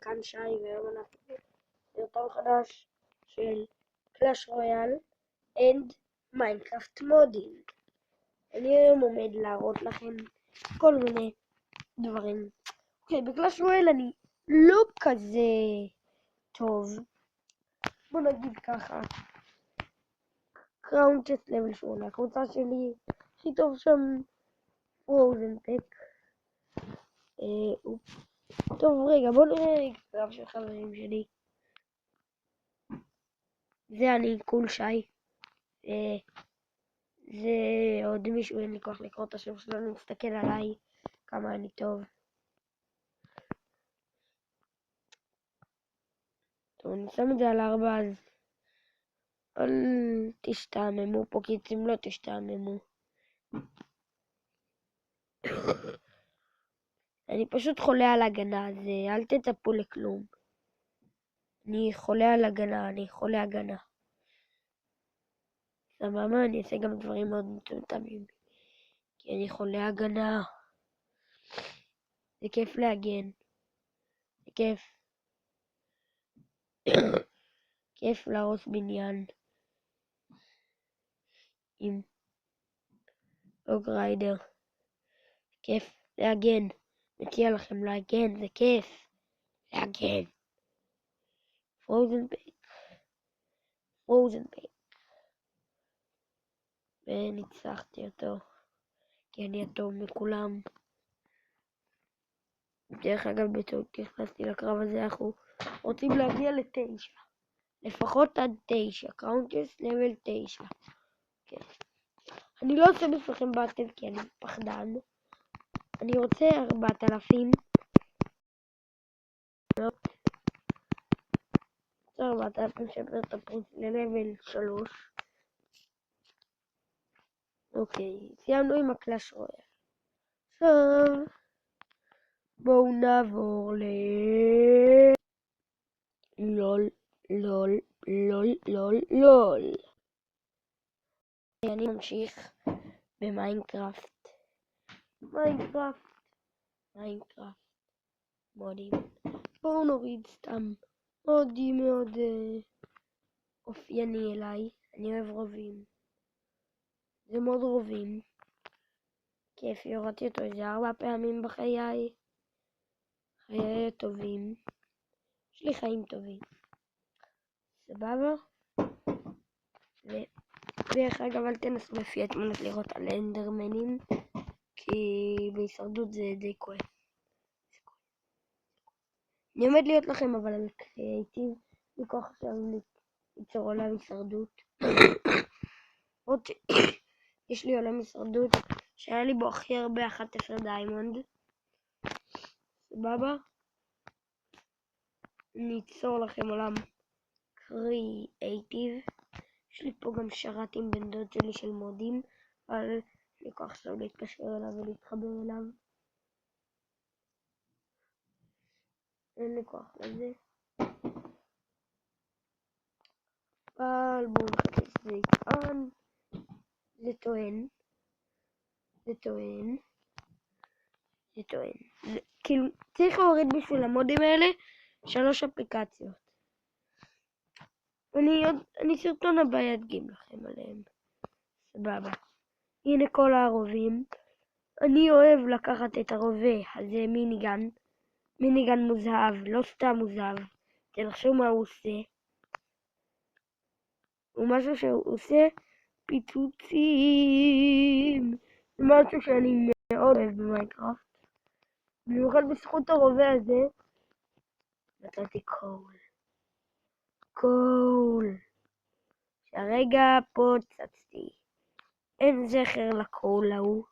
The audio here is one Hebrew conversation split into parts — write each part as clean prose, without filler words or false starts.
כאן שי, והיום אנחנו סרטון חדש של קלאש רויאל אנד מיינקראפט מודים. אני היום עומד להראות לכם כל מיני דברים. אוקיי, בקלאש רויאל אני לא כזה טוב, בוא נגיד ככה. קראון צ'סט לבל 8, הקבוצה שלי הכי טוב שם פרוזן פק. טוב, רגע, בוא נראה קרב של חברים שלי. זה אני, קול שי. זה עוד מישהו, אין לי כוח לקרוא את השם שלנו, מסתכל עליי כמה אני טוב. טוב, אני שם את זה על 4, אז אל תשתעממו פה, קיצים לא תשתעממו. אני פשוט חולה על הגנה, אז אל תצפו לכלום. אני חולה על הגנה, אני חולה הגנה. סבבה, אני אעשה גם דברים מאוד מטומטמים, כי אני חולה הגנה. זה כיף להגן. זה כיף. כיף להרוס בניין. עם לוג ריידר. כיף להגן. מציע לכם להגן, זה כיף. להגן. פרוזן בייק. פרוזן בייק. וניצחתי אותו. כי אני הטוב מכולם. דרך אגב, בטעות נכנסתי לקרב הזה, אנחנו רוצים להגיע ל9. לפחות עד 9. קראונטס לבל 9. כן. אני לא עושה בפניכם באטל כי אני פחדן. אני רוצה 4,000. 4,000 שבר את הפריץ ללבל 3. אוקיי, סיימנו עם הקלאש רויאל. עכשיו בואו נעבור לול. אני ממשיך במיינקראפט. מיינקראפט מודים. בואו נוריד סתם מודים מאוד אופייני אליי. אני אוהב רובים. זה מאוד רובים. כיף, יורדתי אותו איזה 4 פעמים בחיי. חיי טובים. יש לי חיים טובים. סבבה? ודרך אגב, אל תנסו לפי התמונות לראות על אנדרמנים, כי בהישרדות זה די כואב. אני עומד להיות לכם אבל על קריאייטיב, מכוח עכשיו ליצור עולם הישרדות. יש לי עולם הישרדות שהיה לי בו הכי הרבה 11 דיימונד. סבבה? אני אצור לכם עולם קריאייטיב. יש לי פה גם שרתים בן דוד שלי של מודים, אבל אני כוח עכשיו להתקשר אליו ולהתחבר אליו. אין לי כוח לזה. אבל בואו נחפש, זה יטען. זה טוען. כאילו, צריך להוריד בשביל המודים האלה 3 אפליקציות. אני סרטון הבא ידגים לכם עליהם. סבבה. הנה כל הרובים. אני אוהב לקחת את הרובה הזה, מיניגן מוזהב, לא סתם מוזהב. תנחשו מה הוא עושה. הוא משהו שהוא עושה פיצוצים. זה משהו שאני מאוד אוהב במיינקראפט. במיוחד בזכות הרובה הזה. נתתי קול. שהרגע פוצצתי. אין זכר לקול ההוא.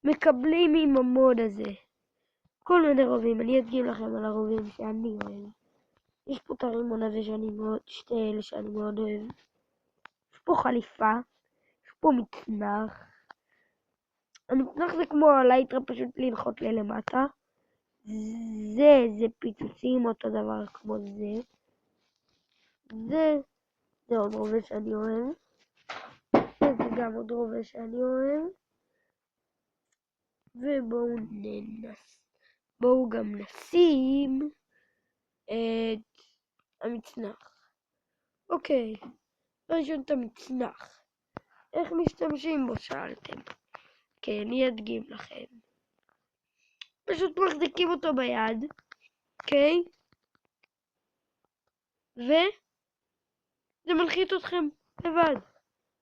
מקבלים עם המוד הזה כל מיני רובים. אני אדגים לכם על הרובים שאני אוהב. יש פה את הרימון הזה שתי אלה שאני מאוד אוהב. יש פה חליפה. יש פה מצנח. המצנח זה כמו הלייטרה, פשוט לנחות למטה. זה פיצוצים, אותו דבר כמו זה. זה עוד רובה שאני אוהב. זה גם עוד רובה שאני אוהב. ובואו בואו גם נשים את המצנח. אוקיי, ראשון את המצנח. איך משתמשים בו שאלתם? כן, אני אדגים לכם. פשוט מחזיקים אותו ביד, אוקיי? וזה מנחית אתכם לבד.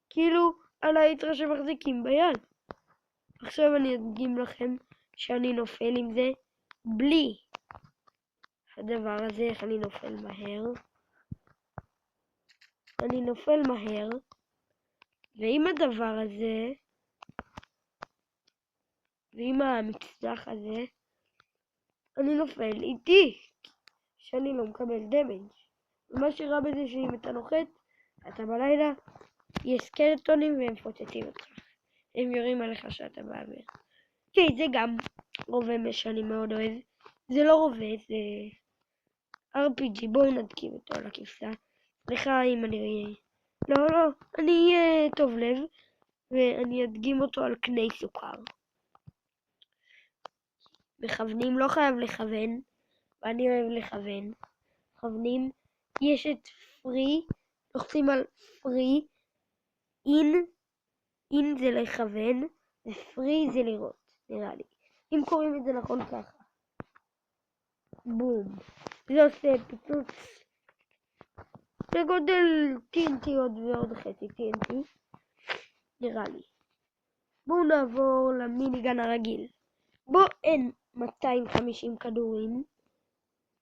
כאילו על היתרה שמחזיקים ביד. עכשיו אני אדגים לכם שאני נופל עם זה בלי הדבר הזה, איך אני נופל מהר. אני נופל מהר, ועם הדבר הזה, ועם המצנח הזה, אני נופל איטי, שאני לא מקבל דמג'. ומה שרע בזה שאם אתה נוחת, אתה בלילה, יש סקלטונים והם פוצצים אותך. הם יורים עליך שאתה באוויר. אוקיי, זה גם רובה שאני מאוד אוהב. זה לא רובה, זה RPG. בואו נדגים אותו על הכבשה. סליחה אם אני... לא, אני אהיה טוב לב, ואני אדגים אותו על קני סוכר. מכוונים, לא חייב לכוון, ואני אוהב לכוון. מכוונים, יש את פרי, לוחצים על פרי, אין זה לכוון, ופרי זה לראות, נראה לי. אם קוראים את זה נכון ככה. בום. זה עושה פיצוץ בגודל TNT ועוד חצי TNT. נראה לי. בואו נעבור למיניגן הרגיל. בו אין 250 כדורים.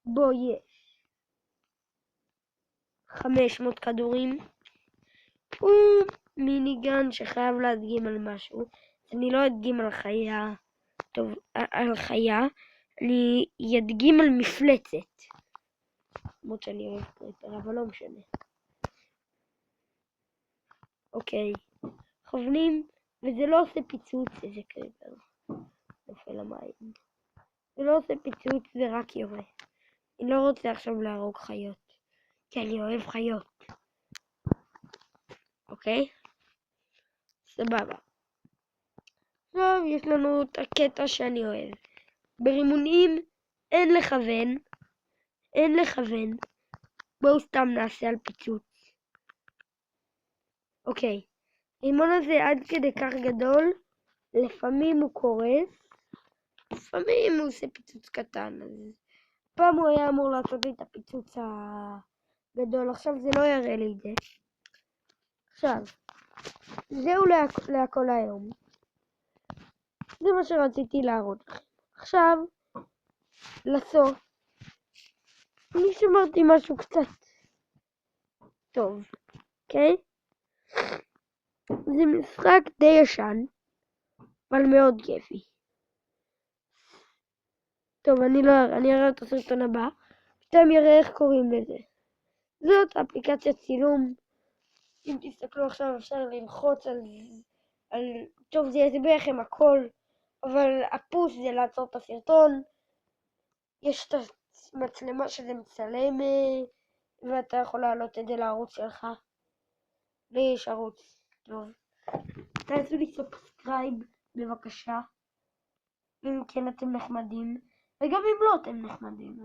בו יש 500 כדורים. הוא מיניגן שחייב להדגים על משהו. אני לא אדגים על חיה. טוב, על חיה. אני אדגים על מפלצת. למרות שאני אוהב קריפר, אבל לא משנה. אוקיי. מכוונים, וזה לא עושה פיצוץ, איזה קריפר. נופל למים. זה לא עושה פיצוץ, זה רק יורה. אני לא רוצה עכשיו להרוג חיות. כי אני אוהב חיות. אוקיי? סבבה. עכשיו יש לנו את הקטע שאני אוהב. ברימונים אין לכוון. אין לכוון. בואו סתם נעשה על פיצוץ. אוקיי. רימון הזה עד כדי כך גדול. לפעמים הוא קורס. לפעמים הוא עושה פיצוץ קטן. אז פעם הוא היה אמור לעשות לי את הפיצוץ הגדול. עכשיו זה לא יראה לי את זה. עכשיו. זהו להכל היום. זה מה שרציתי להראות לכם. עכשיו, לסוף, אני שמרתי משהו קצת טוב, אוקיי? זה משחק די ישן, אבל מאוד כיפי. טוב, אני אראה את הסרטון הבא, פתאום יראה איך קוראים לזה. זאת אפליקציית צילום. אם תסתכלו עכשיו אפשר ללחוץ על... טוב, זה יסביר לכם הכל, אבל הפוש זה לעצור את הסרטון. יש את המצלמה שזה מצלם, ואתה יכול להעלות את זה לערוץ שלך. לי יש ערוץ טוב. תעשו לי סאבסקרייב בבקשה. אם כן אתם נחמדים, וגם אם לא אתם נחמדים,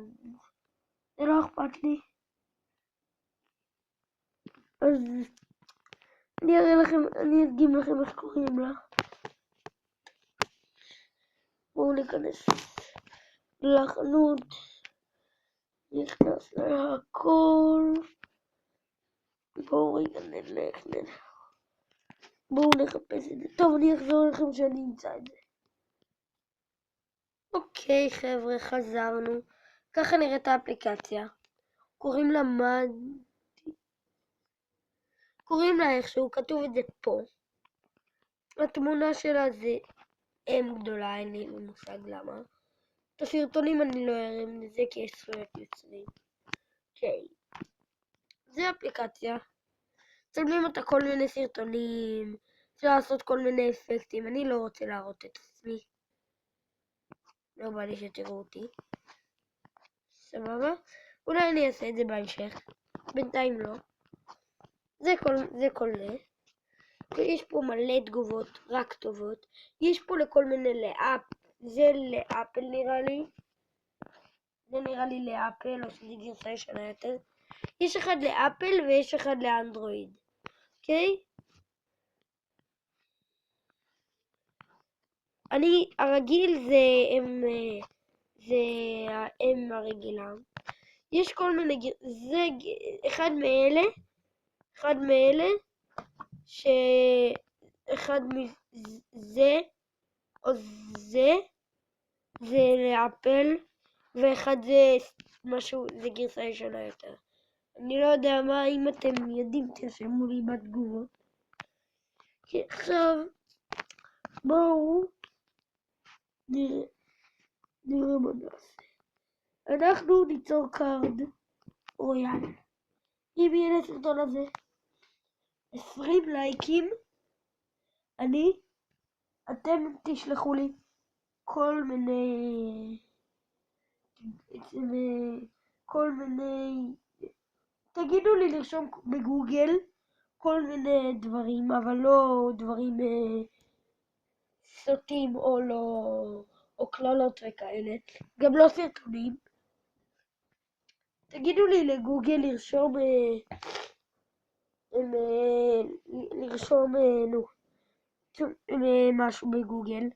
זה לא אכפת לי. אז אני אראה לכם, אני אדגים לכם איך קוראים לה. בואו ניכנס לחנות. נכנס להכל. בואו רגע נלך. בואו נחפש את זה. טוב, אני אחזור לכם שאני אמצא את זה. אוקיי חבר'ה, חזרנו. ככה נראית האפליקציה. קוראים לה איכשהו, כתוב את זה פה. התמונה שלה זה M גדולה, אין לי מושג למה. את הסרטונים אני לא אראה לזה כי יש זכויות יוצרים. אוקיי. זה אפליקציה. צלמים אותה כל מיני סרטונים. אפשר לעשות כל מיני אפקטים. אני לא רוצה להראות את עצמי. לא בא לי שתראו אותי. סבבה? אולי אני אעשה את זה בהמשך. בינתיים לא. זה כל זה. ויש פה מלא תגובות, רק טובות. יש פה לכל מיני לאפ. זה לאפל נראה לי. זה נראה לי לאפל, או שזה גרסה ישנה יותר. יש אחד לאפל ויש אחד לאנדרואיד, אוקיי? הרגיל זה האם הרגילה. יש כל מיני, זה אחד מאלה, שאחד מזה, או זה לאפל, ואחד זה משהו, זה גרסה ישנה יותר. אני לא יודע מה, אם אתם יודעים תרשמו לי בתגובות. עכשיו, בואו נראה מה נעשה. אנחנו ניצור קארד רויאל. אם יהיה לסרטון הזה 20 לייקים, אתם תשלחו לי כל מיני, תגידו לי לרשום בגוגל כל מיני דברים, אבל לא דברים סוטים או כללות וכאלה, גם לא סרטונים. תגידו לי לגוגל לרשום משהו בגוגל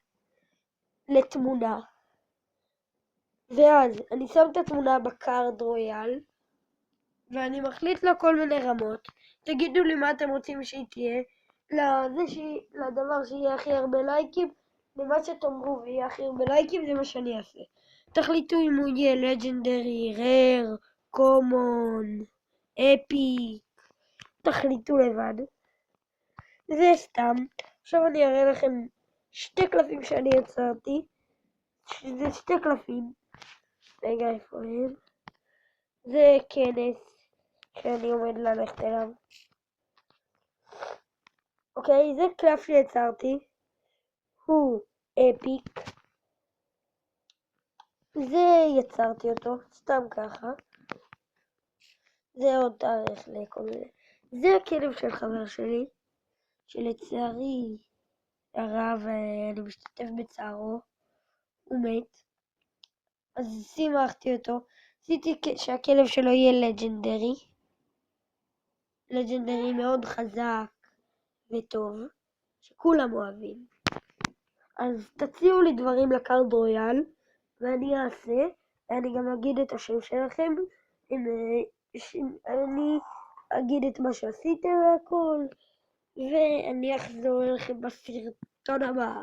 לתמונה, ואז אני שם את התמונה בקארד רויאל ואני מחליט לה כל מיני רמות. תגידו לי מה אתם רוצים שהיא תהיה, לדבר שיהיה הכי הרבה לייקים, למה שתאמרו ויהיה הכי הרבה לייקים, זה מה שאני אעשה. תחליטו אם הוא יהיה לג'נדרי, רר, קומון, אפיק, תחליטו לבד. זה סתם. עכשיו אני אראה לכם שתי קלפים שאני יצרתי, שזה שתי קלפים. רגע, איפה הם? זה כנס שאני עומד ללכת אליו. אוקיי, זה קלף שיצרתי, הוא אפיק. זה יצרתי אותו, סתם ככה. זה עוד תאריך לכל מיני. זה הכלב של חבר שלי, שלצערי הרב אני משתתף בצערו, הוא מת. אז שימחתי אותו, עשיתי שהכלב שלו יהיה לג'נדרי מאוד חזק וטוב, שכולם אוהבים. אז תציעו לי דברים לקארד רויאל, ואני אעשה, ואני גם אגיד את השם שלכם, אני אגיד את מה שעשיתם והכל, ואני אחזור אליכם בסרטון הבא.